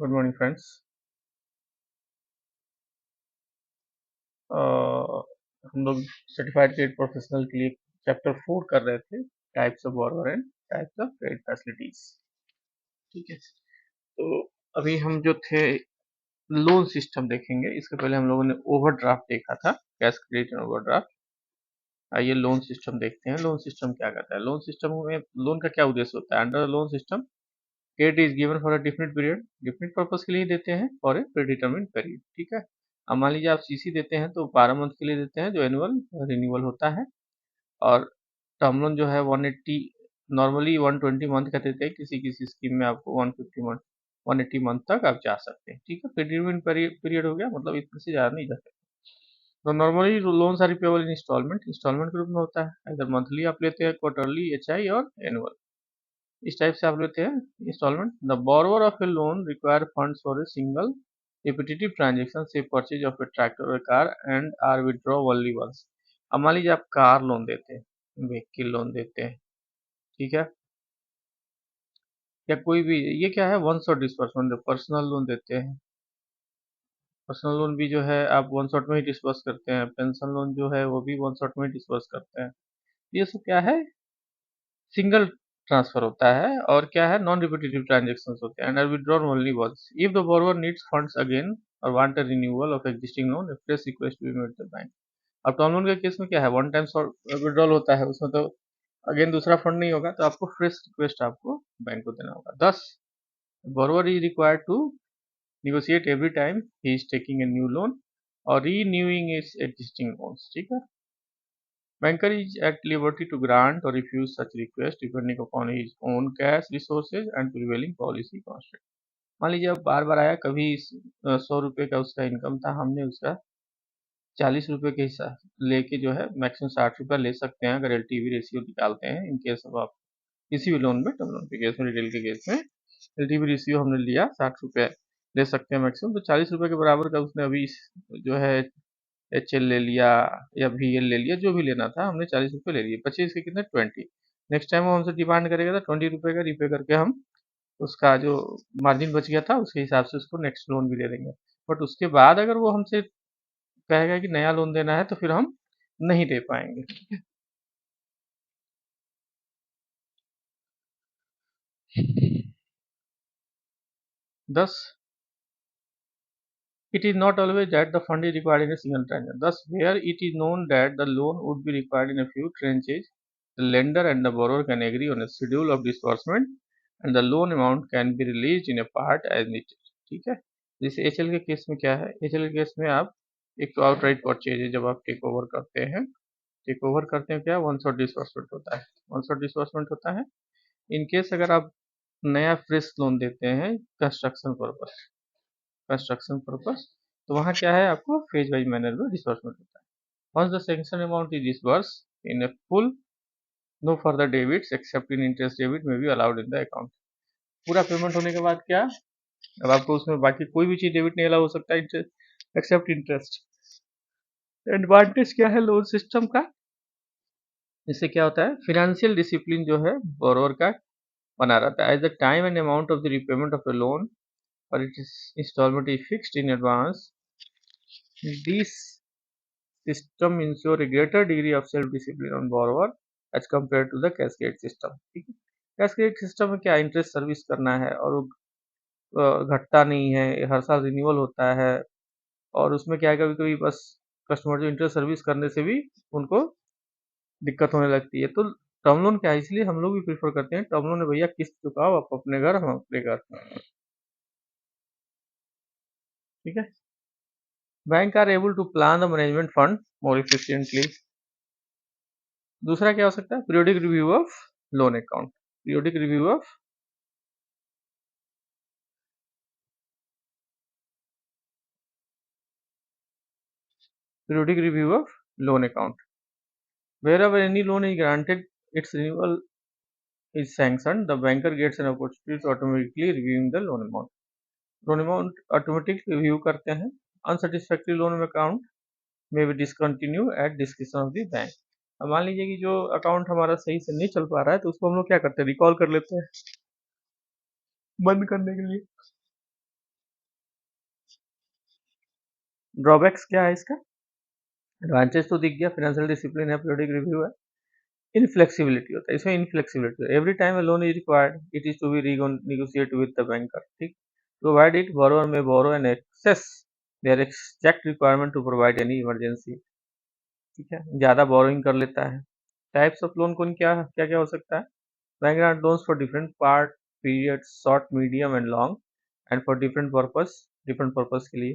Good morning friends. हम लोग certified credit professional के लिए चैप्टर 4 कर रहे थे, types of borrower and types of credit facilities. ठीक है, तो अभी हम जो थे लोन सिस्टम देखेंगे। इसके पहले हम लोगों ने ओवरड्राफ्ट देखा था, कैश क्रेडिट एंड ओवरड्राफ्ट। आइए लोन सिस्टम देखते हैं। लोन सिस्टम क्या करता है? लोन सिस्टम में लोन का क्या उद्देश्य होता है? Under loan system credit is given for a definite period, definite purpose के लिए देते हैं फॉर ए प्रीडिटरमिन्ड पीरियड। ठीक है, अब मान लीजिए आप सीसी देते हैं तो 12 मंथ के लिए देते हैं जो एनुअल रिन्यूअल होता है। और टर्म लोन जो है 180, नॉर्मली 120 मंथ का देते हैं, किसी किसी स्कीम में आपको 150 मंथ 180 मंथ तक आप जा सकते हैं। ठीक है, प्रीडिटरमिन्ड पीरियड हो गया, मतलब इतने से ज़्यादा नहीं जा सकते। तो normally loans are repayable in instalment, instalment के रूप में होता है। अगर मंथली आप लेते हैं, क्वार्टरली, एचआई और एनुअल, इस टाइप से आप लेते हैं instalment. The borrower of a loan require funds for a single repetitive transaction से परचेज ऑफ ए ट्रैक्टर और car and are withdraw only once. अब मान लीजिए आप कार लोन देते हैं, व्हीकल लोन देते हैं, ठीक है, या कोई भी, ये क्या है, one shot disbursement. Personal loan देते हैं, पर्सनल लोन भी जो है आप वन शॉट में ही डिस्बर्स करते हैं। पेंशन लोन जो है वो भी वन शॉट में ही डिस्बर्स करते हैं। ये सब क्या है, सिंगल ट्रांसफर होता है। और क्या है, नॉन रिपीटेटिव ट्रांजेक्शन होते हैं and are withdrawn only once if the borrower needs funds again और want a renewal of existing loan, a fresh request to be made to the bank. अब term loan के case में क्या है, one time withdrawal होता है, उसमें तो अगेन दूसरा फंड नहीं होगा, तो आपको फ्रेश रिक्वेस्ट आपको बैंक को देना होगा। दस, borrower is required to negotiate every time he is taking a new loan or renewing his existing loans। ठीक है, banker is at liberty to grant or refuse such request depending upon his own cash resources and prevailing policy constraint। मान लीजिए अब बार बार आया, कभी 100 रुपये का उसका इनकम था, हमने उसका 40 रुपये के हिसाब लेके जो है मैक्सिमम 60 रुपया ले सकते हैं अगर एलटीवी रेशियो निकालते हैं। इन केस ऑफ आप किसी भी लोन में, टर्म लोन के केस में, रिटेल के केस में एलटीवी रेशियो हमने लिया 60 रुपये ले सकते हैं मैक्सिमम, तो 40 रुपये के बराबर का उसने अभी जो है एच एल ले लिया या वी एल ले लिया, जो भी लेना था हमने 40 रुपये ले लिए, बचे इसके कितने, 20। नेक्स्ट टाइम वो हमसे डिमांड करेगा तो 20 रुपये का रिपे करके हम उसका जो मार्जिन बच गया था उसके हिसाब से उसको नेक्स्ट लोन भी दे देंगे। बट उसके बाद अगर वो हमसे कहेगा कि नया लोन देना है तो फिर हम नहीं दे पाएंगे। 10, it is not always that the fund is required in a single tranche. Thus, where it is known that the loan would be required in a few tranches, the lender and the borrower can agree on a schedule of disbursement and the loan amount can be released in a part as needed। ठीक है, जैसे HL के case में क्या है, HL के case में आप एक तो आउटराइट परचेज है, जब आप टेक ओवर करते हैं, टेक ओवर करते हैं क्या, वन शॉट डिसबर्समेंट होता है, वन शॉट डिसबर्समेंट होता है। इन केस अगर आप नया फ्रेश लोन देते हैं कंस्ट्रक्शन पर्पस, कंस्ट्रक्शन पर्पस, तो वहाँ क्या है, आपको फेज वाइज मैनर में डिसबर्समेंट होता है। Once the sanction amount is disburse in a full, no further debits except in interest debit may be allowed in the account. पूरा पेमेंट होने के बाद क्या, अब आपको उसमें बाकी कोई भी चीज डेबिट नहीं अलाउ हो सकता है एक्सेप्ट इंटरेस्ट। एडवांटेज क्या है लोन सिस्टम का, इससे क्या होता है, फिनेंशियल डिसिप्लिन जो है बोरोवर का बना रहता है। As the time and amount of the repayment of a loan और it is instalment is fixed in advance, this system ensure a greater degree of self discipline on borrower as compared to the cascade system। ठीक है, cascade system में क्या, interest service करना है और वो घटता नहीं है, हर साल रिन्यूअल होता है। और उसमें क्या है, कभी कभी बस कस्टमर जो इंटरेस्ट सर्विस करने से भी उनको दिक्कत होने लगती है। तो टर्म लोन क्या है, इसलिए हम लोग भी प्रीफर करते हैं टर्म लोन है, भैया किस्त चुकाओ, आप अपने घर, हम अपने घर। ठीक है, bank are able to plan the management fund more efficiently. दूसरा क्या हो सकता है, periodic review of loan account, periodic review of periodic review of loan account। Wherever any loan is granted, its renewal is sanctioned, the banker gets an opportunity to automatically reviewing the loan amount। Loan amount automatic review करते हैं। Unsatisfactory loan account में भी discontinue at description of the bank. अब मान लीजिए कि जो account हमारा सही से नहीं चल पा रहा है, तो उसको हम लोग क्या करते हैं, रिकॉल कर लेते हैं बंद करने के लिए। ड्रॉबैक्स क्या है इसका? एडवांटेज तो दिख गया, फाइनेंशियल डिसिप्लिन है, पीरियोडिक रिव्यू है। इनफ्लेक्सिबिलिटी होता है, इसमें inflexibility, every time a loan is required it is to be renegotiate with the banker, ठीक। प्रोवाइड इट बोरोअर में borrow in excess their exact requirement to provide any emergency, ठीक है, ज्यादा borrowing कर लेता है। टाइप्स ऑफ लोन कौन क्या क्या क्या हो सकता है? Bank grant loans for different part period, short, medium and long, and for different purpose के लिए।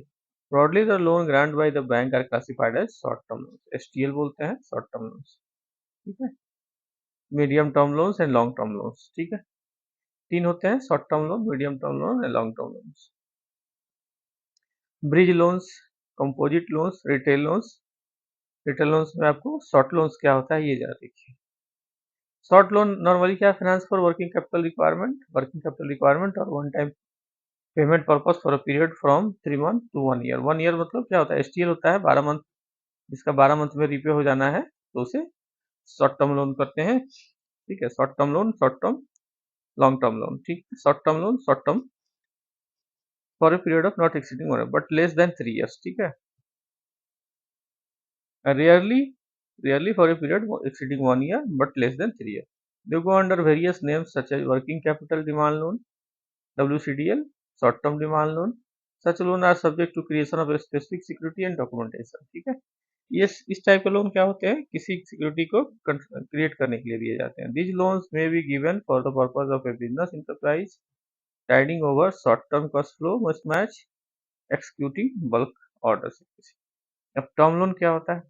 Broadly the loan grant by the bank are classified as short term loan, STL बोलते हैं, शॉर्ट टर्म लोन्स, ठीक है। Medium term loans and long term loans, ठीक है। तीन होते हैं, short term loan, medium term loan and long term loans. Bridge loans, composite loans, retail loans. Retail loans में आपको शॉर्ट लोन्स क्या होता है ये जरा देखिए। शॉर्ट लोन नॉर्मली क्या, finance for working capital requirement और one time payment purpose for a period from 3 month to 1 year. 1 year मतलब क्या होता है? एसटीएल होता है 12 मंथ, जिसका 12 मंथ में रिपे हो जाना है तो उसे शॉर्ट टर्म लोन करते हैं, ठीक है। Short term loan, short term, long term loan, ठीक है। Short term loan, short term for a period of not exceeding 1 but less than 3 years, ठीक है। Rarely for a period exceeding 1 year but less than 3 years. They go under various names such as working capital demand loan, WCDL, short term demand loan. Such loan are subject to creation of a specific security and documentation, ठीक है। ये इस type के loan क्या होते हैं? किसी security को क्रिएट करने के लिए दिए जाते हैं। These loans may be given for the purpose of a business enterprise, tiding over short-term cash flow mismatch, executing bulk orders। अब टर्म लोन क्या होता है?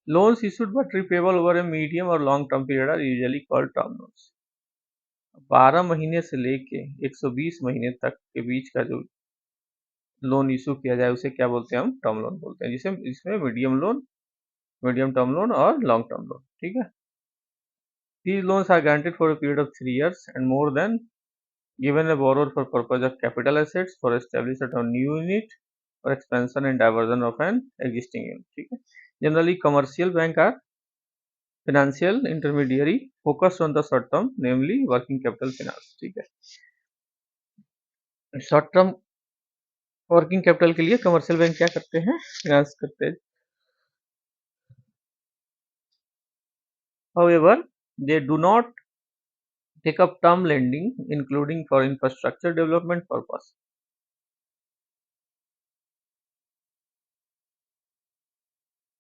Loans issued but repayable over a medium or long term period are usually called term loans। 12 महीने से लेके 120 महीने तक के बीच का जो लोन इशू किया जाए उसे क्या बोलते हैं? हम टर्म लोन बोलते हैं, जिसे इसमें मीडियम टर्म लोन और लॉन्ग टर्म लोन, ठीक है। These loans are granted for a period of 3 years and more than, given a borrower for purpose of capital assets, for establishment of new unit or expansion and diversion of an existing unit, ठीक है। Generally commercial bank are financial intermediary focused on the short term, namely working capital finance, ठीक है। Short term working capital के लिए commercial bank क्या करते हैं? Finance करते हैं। However, they do not take up term lending including for infrastructure development purpose।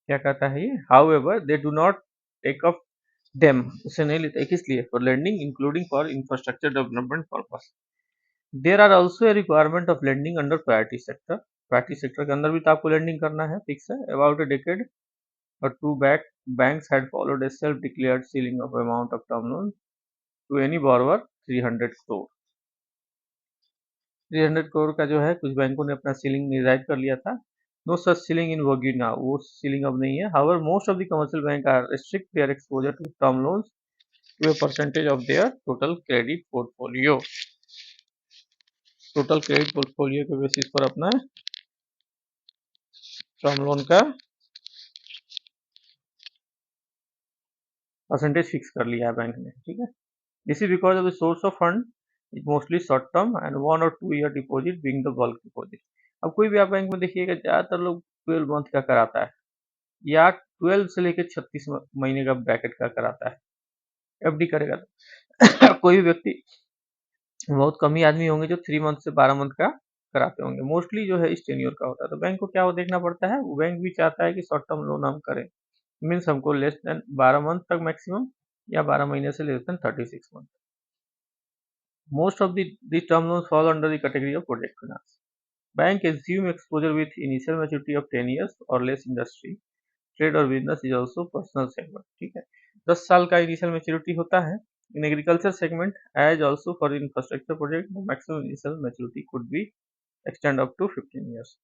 क्या कहता है ये? However, they do not take up them, उसे नहीं लेते, किस लिए? For lending including for infrastructure development purpose। There are also a requirement of lending under priority sector। Priority sector के अंदर भी तो आपको लैंडिंग करना है, फिक्स है। About a decade or two back, banks had followed a self-declared ceiling of amount of term loan to any borrower 300 crore। 300 crore का जो है कुछ बैंकों ने अपना सीलिंग निर्धारित कर लिया था। No such ceiling in vogue now, वो सीलिंग अब नहीं है। However most of the commercial bank are restrict their exposure to term loans to a percentage of their total credit portfolio. Total credit portfolio के basis पर अपना term loan का percentage fix कर लिया है बैंक ने, ठीक है। This is because of the source of fund is mostly short term and 1 और 2 year deposit being the bulk deposit. अब कोई भी आप बैंक में देखिएगा ज्यादातर लोग 12 मंथ का कराता है या 12 से लेकर 36 महीने का ब्रैकेट का कराता है। एफडी करेगा तो कोई भी व्यक्ति, बहुत कम ही आदमी होंगे जो 3 मंथ से 12 मंथ का कराते होंगे। मोस्टली जो है इस टेन्योर का होता है। तो बैंक को क्या वो देखना पड़ता है, वो बैंक भी चाहता है कि शॉर्ट टर्म लोन हम करें, मीन्स हमको लेस देन 12 मंथ तक मैक्सिमम या 12 महीने से less than 36 month. Most of these term loans fall under the category of project finance। Bank assume exposure with initial maturity of 10 years or less। Industry, trade और business is also personal segment, ठीक है। 10 साल का initial maturity होता है। In agriculture segment as also for infrastructure project, the maximum initial maturity could be extend up to 15 years।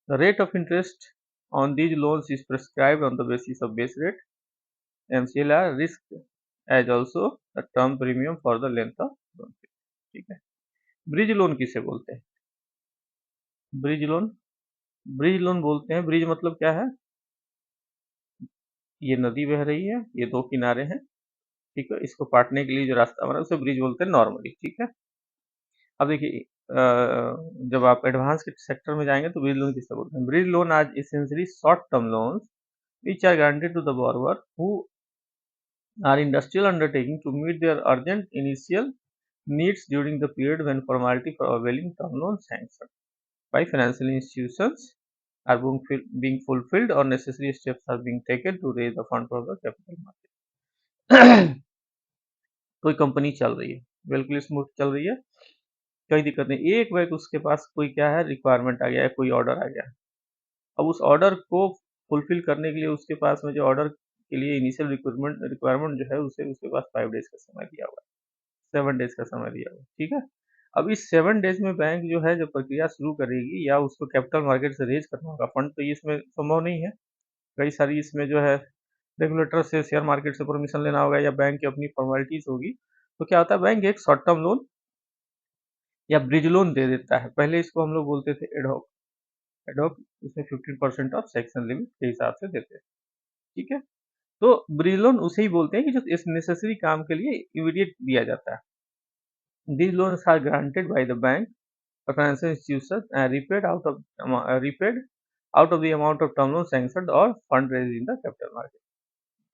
The rate of interest on these loans is prescribed on the basis of base rate, MCLR, risk as also the term premium for the length of loan, ठीक है। Bridge loan किसे बोलते हैं? Bridge loan, bridge loan बोलते हैं, bridge मतलब क्या है? ये नदी बह रही है, ये दो किनारे हैं, ठीक है, इसको काटने के लिए जो रास्ता बना उसे ब्रिज बोलते हैं नॉर्मली, ठीक है। अब देखिए जब आप एडवांस के सेक्टर में जाएंगे तो ब्रिज लोन किससे बोलते हैं? ब्रिज लोन आज essentially short term loans which are granted to the borrower who are industrial undertaking to meet their urgent initial needs during the period when formality for availing term loan sanctioned by financial institutions are being fulfilled or necessary steps are being taken to raise the fund for the capital market. कोई company चल रही है, बिल्कुल smooth चल रही है, कोई दिक्कत नहीं, एक बार उसके पास कोई क्या है रिक्वायरमेंट आ गया है, कोई ऑर्डर आ गया, अब उस ऑर्डर को फुलफिल करने के लिए उसके पास में जो ऑर्डर के लिए इनिशियल रिक्वायरमेंट जो है उसे उसके पास 5 डेज का समय दिया हुआ है, 7 डेज का समय दिया हुआ है, ठीक है। अब इस 7 डेज में बैंक जो है जो प्रक्रिया शुरू करेगी या उसको कैपिटल मार्केट से रेज करना होगा फंड, तो ये इसमें संभव नहीं है। कई सारी इसमें जो है रेगुलेटर से, शेयर मार्केट से परमिशन लेना होगा या बैंक की अपनी फॉर्मेलिटीज होगी। तो क्या होता है, बैंक एक शॉर्ट टर्म लोन या ब्रिज लोन दे देता है। पहले इसको हम लोग बोलते थे एडहॉक, एडहॉक इसमें 15% ऑफ सेक्शन लिमिट के हिसाब से देते हैं, ठीक है। तो ब्रिज लोन उसे ही बोलते हैं कि जो इस नेसेसरी काम के लिए इमीडिएट दिया जाता है। These loans are granted by the bank or financial institution and repaid out of the amount of term loan sanctioned or fund raised in the capital market।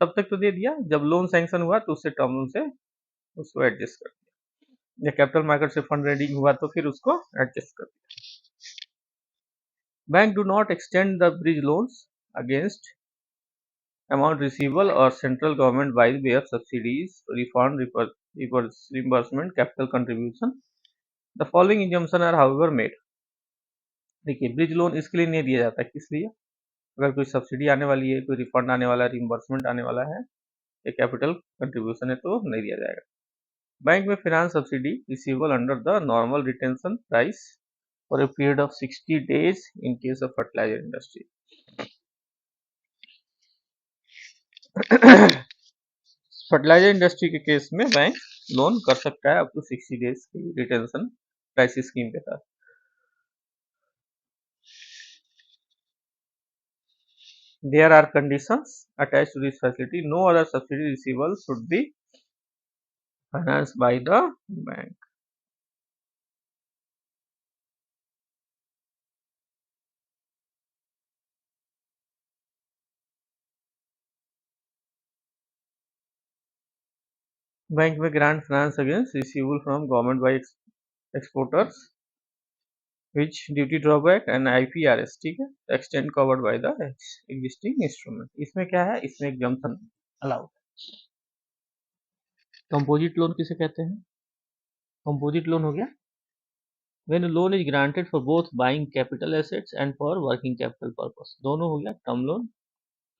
तब तक तो दे दिया, जब लोन सैंक्शन हुआ तो उससे टर्म लोन से उसको एडजस्ट कर दिया, या कैपिटल मार्केट से फंड रेजिंग हुआ तो फिर उसको एडजस्ट कर दिया। Bank do not extend the bridge loans against amount receivable or central government by way of subsidies, refund, reimbursement, capital contribution. The following assumptions are however made। देखिए bridge loan इसके लिए नहीं दिया जाता, किस लिए? अगर कोई सब्सिडी आने वाली है, कोई रिफंड आने वाला है, रिइंबर्समेंट आने वाला है, या कैपिटल कंट्रीब्यूशन है तो नहीं दिया जाएगा। बैंक में finance subsidy receivable under the normal retention price for a period of 60 days in case of fertiliser industry. Fertiliser industry के केस में बैंक लोन कर सकता है अप टू 60 days की रिटेंशन प्राइस स्कीम के तहत। There are conditions attached to this facility. No other subsidy receivable should be financed by the bank। Bank में grant finance against receivable from government by exporters which duty drawback and IPRS, ठीक है, extent covered by the existing instrument। इसमें क्या है, इसमें exemption allowed। Composite loan किसे कहते हैं? कंपोजिट लोन हो गया when a loan is granted for both buying capital assets and for working capital purpose, दोनों हो गया टर्म लोन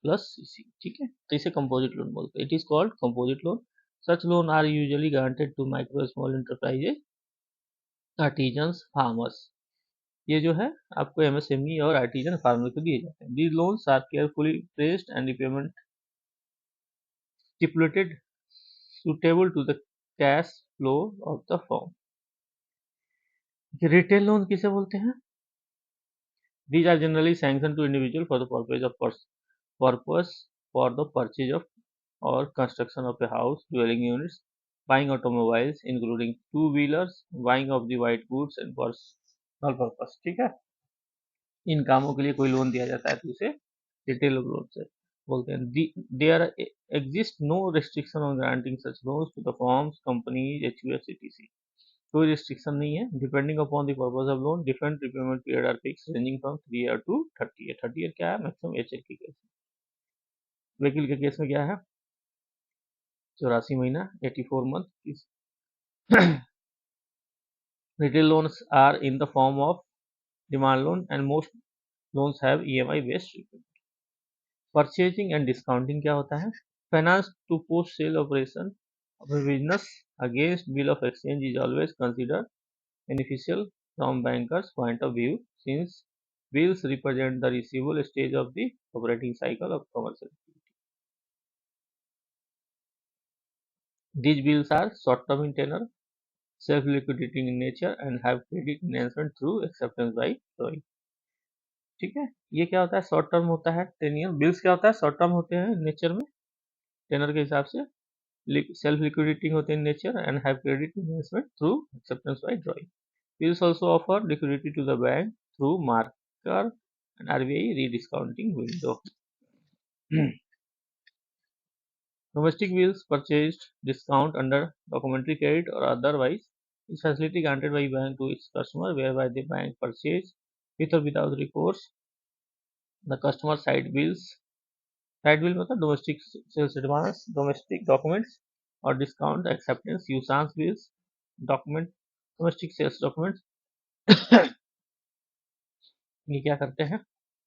प्लस सीसी, ठीक है, तो इसे कंपोजिट लोन बोलते हैं। It is called composite loan. Such loan are usually granted to micro small enterprises, artisans, farmers. ये जो है आपको एमएसएमई और आर्टिजन फार्मर को दिए जाते हैं। These loans are carefully placed and repayment stipulated suitable to the cash flow of the firm। Retail loan किसे बोलते हैं? These are generally sanctioned to individual for the purpose for the purchase of or construction of a house, dwelling units, buying automobiles including two-wheelers, buying of the white goods and personal purpose, ठीक है। इन कामों के लिए कोई loan दिया जाता है तो इसे रिटेल लोन से बोलते हैं। There exist no restriction on granting such loans to the firms, companies, HUF, etc। कोई रिस्ट्रिक्शन नहीं है। Depending upon the purpose of loan different repayment period are fix ranging from 3 year to 30 year. 30 year क्या है maximum HL के case में। वकील के case में क्या है 84 महीना 84 month. Retail loans are in the form of demand loan and most loans have EMI based repayment. Purchasing and discounting क्या होता है? Finance to post sale operation of a business against bill of exchange is always consider beneficial from bankers' point of view since bills represent the receivable stage of the operating cycle of commercial activity। These bills are short-term in tenure, self-liquidating in nature and have credit enhancement through acceptance by drawing। ठीक है, ये क्या होता है short term होता है टेनियर, bills क्या होता है शॉर्ट टर्म होते हैं नेचर में टेनर के हिसाब से, सेल्फ लिक्विडेटिंग होते हैं nature and have credit investment through acceptance bye drawing. Bills also offer liquidity to the bank through marker and RBI rediscounting window. Domestic bills purchased discount under documentary credit or otherwise is facility granted by bank to its customer whereby the bank purchase with or without recourse the customer side bills. Side bill मतलब domestic sales advance, domestic documents और discount acceptance, usance bills, document domestic sales documents ये क्या करते हैं